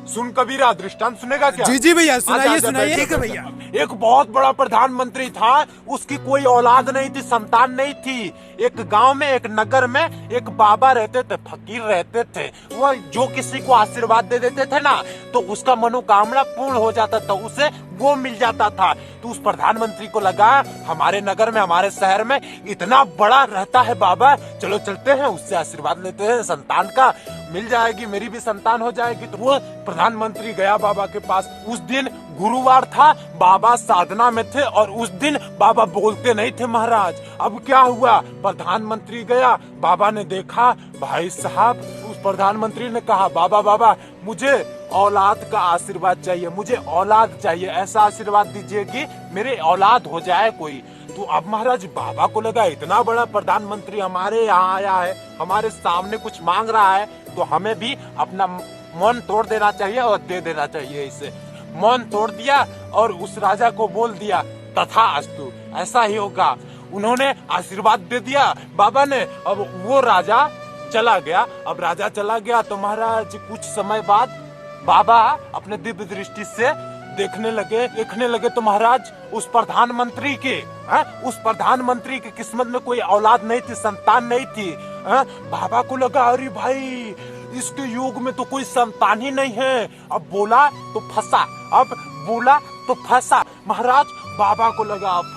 सुन कबीरा, दृष्टांत सुनेगा क्या? जी जी भैया, सुनाइए आजा, सुनाइए। बैठो, ठीक है बैठो। भैया। एक बहुत बड़ा प्रधानमंत्री था, उसकी कोई औलाद नहीं थी, संतान नहीं थी। एक गांव में, एक नगर में एक बाबा रहते थे, फकीर रहते थे। वह जो किसी को आशीर्वाद दे देते थे ना, तो उसका मनोकामना पूर्ण हो जाता था, उसे वो मिल जाता था। तो उस प्रधानमंत्री को लगा हमारे नगर में, हमारे शहर में इतना बड़ा रहता है बाबा, चलो चलते हैं, उससे आशीर्वाद लेते हैं, संतान का मिल जाएगी, मेरी भी संतान हो जाएगी। तो वो प्रधानमंत्री गया बाबा के पास। उस दिन गुरुवार था, बाबा साधना में थे और उस दिन बाबा बोलते नहीं थे महाराज। अब क्या हुआ, प्रधानमंत्री गया, बाबा ने देखा, भाई साहब, उस प्रधानमंत्री ने कहा बाबा बाबा मुझे औलाद का आशीर्वाद चाहिए, मुझे औलाद चाहिए, ऐसा आशीर्वाद दीजिए कि मेरे औलाद हो जाए कोई। तो अब महाराज बाबा को लगा इतना बड़ा प्रधानमंत्री हमारे यहाँ आया है, हमारे सामने कुछ मांग रहा है, तो हमें भी अपना मन तोड़ देना चाहिए और दे देना चाहिए इसे। मन तोड़ दिया और उस राजा को बोल दिया तथास्तु, ऐसा ही होगा। उन्होंने आशीर्वाद दे दिया बाबा ने। अब वो राजा चला गया। अब राजा चला गया तो महाराज कुछ समय बाद बाबा अपने दिव्य दृष्टि से देखने लगे तो महाराज उस प्रधानमंत्री की किस्मत में कोई औलाद नहीं थी, संतान नहीं थी। बाबा को लगा अरे भाई इसके युग में तो कोई संतान ही नहीं है। अब बोला तो फंसा, महाराज बाबा को लगा अब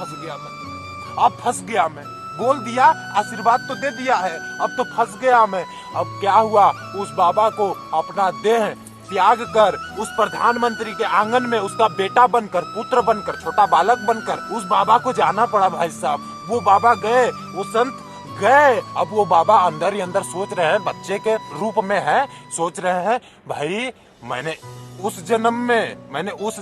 फंस गया मैं, बोल दिया, आशीर्वाद तो दे दिया है, अब तो फंस गया मैं। अब क्या हुआ, उस बाबा को अपना देह त्याग कर उस प्रधानमंत्री के आंगन में उसका बेटा बनकर, पुत्र बनकर, छोटा बालक बनकर उस बाबा को जाना पड़ा भाई साहब। वो बाबा गए, वो संत गए। अब वो बाबा अंदर ही अंदर सोच रहे हैं, बच्चे के रूप में है, सोच रहे हैं भाई मैंने उस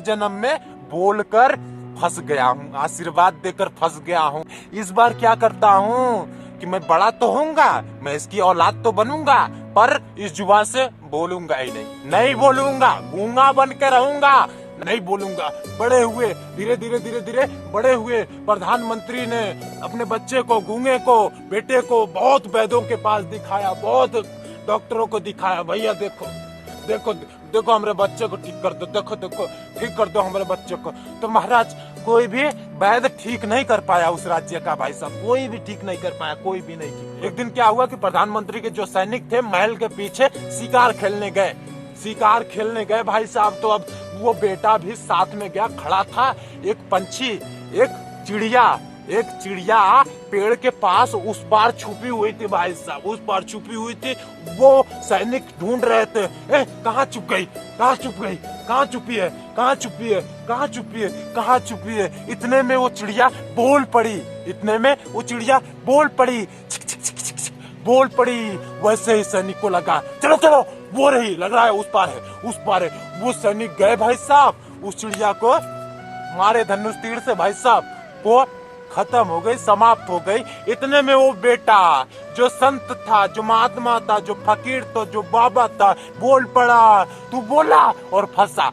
जन्म में बोलकर फंस गया हूँ, आशीर्वाद देकर फंस गया हूँ। इस बार क्या करता हूँ कि मैं बड़ा तो होऊंगा, मैं इसकी औलाद तो बनूंगा, पर इस जुबान से बोलूंगा ही नहीं बोलूंगा, गूंगा बन के रहूंगा, नहीं बोलूंगा। बड़े हुए, धीरे धीरे बड़े हुए। प्रधानमंत्री ने अपने बच्चे को, गूंगे को, बेटे को बहुत वैद्यों के पास दिखाया, बहुत डॉक्टरों को दिखाया, भैया देखो हमारे बच्चे को ठीक कर दो, देखो ठीक कर दो हमारे बच्चे को। तो महाराज कोई भी वैद्य ठीक नहीं कर पाया उस राज्य का, भाई साहब कोई भी ठीक नहीं कर पाया, कोई भी नहीं। एक दिन क्या हुआ कि प्रधानमंत्री के जो सैनिक थे महल के पीछे शिकार खेलने गए भाई साहब। तो अब वो बेटा भी साथ में गया, खड़ा था। एक चिड़िया पेड़ के पास उस पार छुपी हुई थी भाई साहब, उस पार छुपी हुई थी। वो सैनिक ढूंढ रहे थे, कहाँ छुपी है। इतने में वो चिड़िया बोल पड़ी, बोल पड़ी। वैसे ही सैनिक को लगा चलो वो रही, लग रहा है उस पार है। वो सैनिक गए भाई साहब, उस चिड़िया को मारे धनुष तीर से भाई साहब, वो खत्म हो गई, समाप्त हो गई। इतने में वो बेटा जो संत था, जो महात्मा था, जो फकीर था, जो बाबा था, बोल पड़ा। तू बोला और फंसा,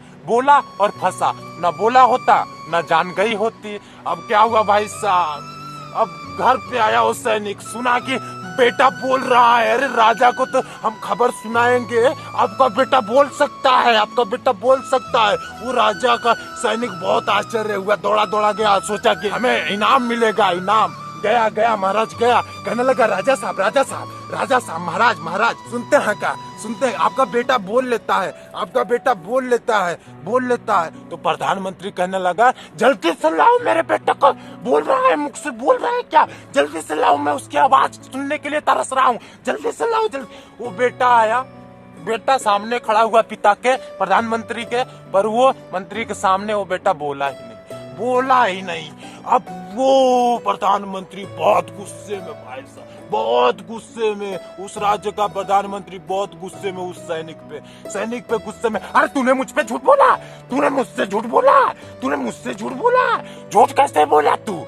ना बोला होता ना जान गई होती। अब क्या हुआ भाई साहब, अब घर पे आया वो सैनिक, सुना कि बेटा बोल रहा है। अरे राजा को तो हम खबर सुनाएंगे, आपका बेटा बोल सकता है। वो राजा का सैनिक बहुत आश्चर्य हुआ, दौड़ा गया, सोचा कि हमें इनाम मिलेगा, इनाम। गया महाराज गया, कहने लगा राजा साहब महाराज सुनते हैं आपका बेटा बोल लेता है। तो प्रधानमंत्री कहने लगा जल्दी से लाओ मेरे बेटे को, बोल रहा है, मुख से बोल रहा है क्या, जल्दी से लाओ, मैं उसकी आवाज सुनने के लिए तरस रहा हूँ, जल्दी से लाओ जल्दी। वो बेटा आया, बेटा सामने खड़ा हुआ पिता के, प्रधानमंत्री के, पर वो मंत्री के सामने वो बेटा बोला ही नहीं। अब वो प्रधानमंत्री बहुत गुस्से में भाई साहब, बहुत गुस्से में, उस राज्य का प्रधानमंत्री बहुत गुस्से में उस सैनिक पे गुस्से में। अरे तूने मुझ पे झूठ बोला, तूने मुझसे झूठ बोला, झूठ कैसे बोला तू?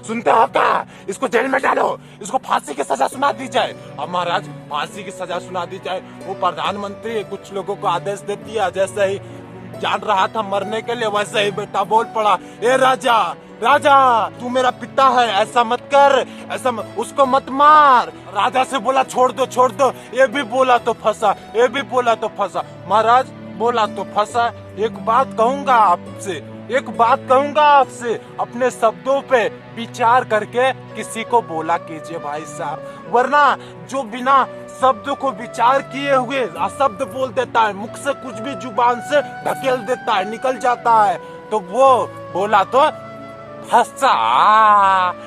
सुनते हो क्या, इसको जेल में डालो, इसको फांसी की सजा सुना दी जाए। अब महाराज फांसी की सजा सुना दी जाए। वो प्रधानमंत्री कुछ लोगों को आदेश दे दिया, जैसे ही जान रहा था मरने के लिए, वैसे ही बेटा बोल पड़ा, ए राजा तू मेरा पिता है, ऐसा मत कर, उसको मत मार। राजा से बोला छोड़ दो, ये भी बोला तो फंसा। महाराज बोला तो फंसा। एक बात कहूंगा आपसे, अपने शब्दों पे विचार करके किसी को बोला कीजिए भाई साहब, वरना जो बिना शब्द को विचार किए हुए अशब्द बोल देता है, मुख से कुछ भी जुबान से ढकेल देता है, निकल जाता है, तो वो बोला तो फंसा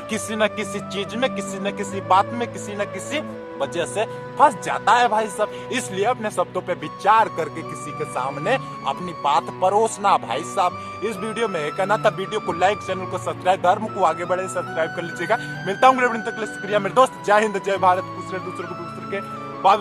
किसी न किसी चीज में, किसी न किसी बात में, किसी न किसी वजह से फंस जाता है भाई साहब। इसलिए अपने शब्दों पे विचार करके किसी के सामने अपनी बात परोसना भाई साहब। इस वीडियो में कहना था, वीडियो को लाइक, चैनल को सब्सक्राइब, धर्म को आगे बढ़े सब्सक्राइब कर लीजिएगा। मिलता हूँ अगले वीडियो तक, शुक्रिया मेरे दोस्त। जय हिंद, जय भारत। दूसरे को दूसरे के बाद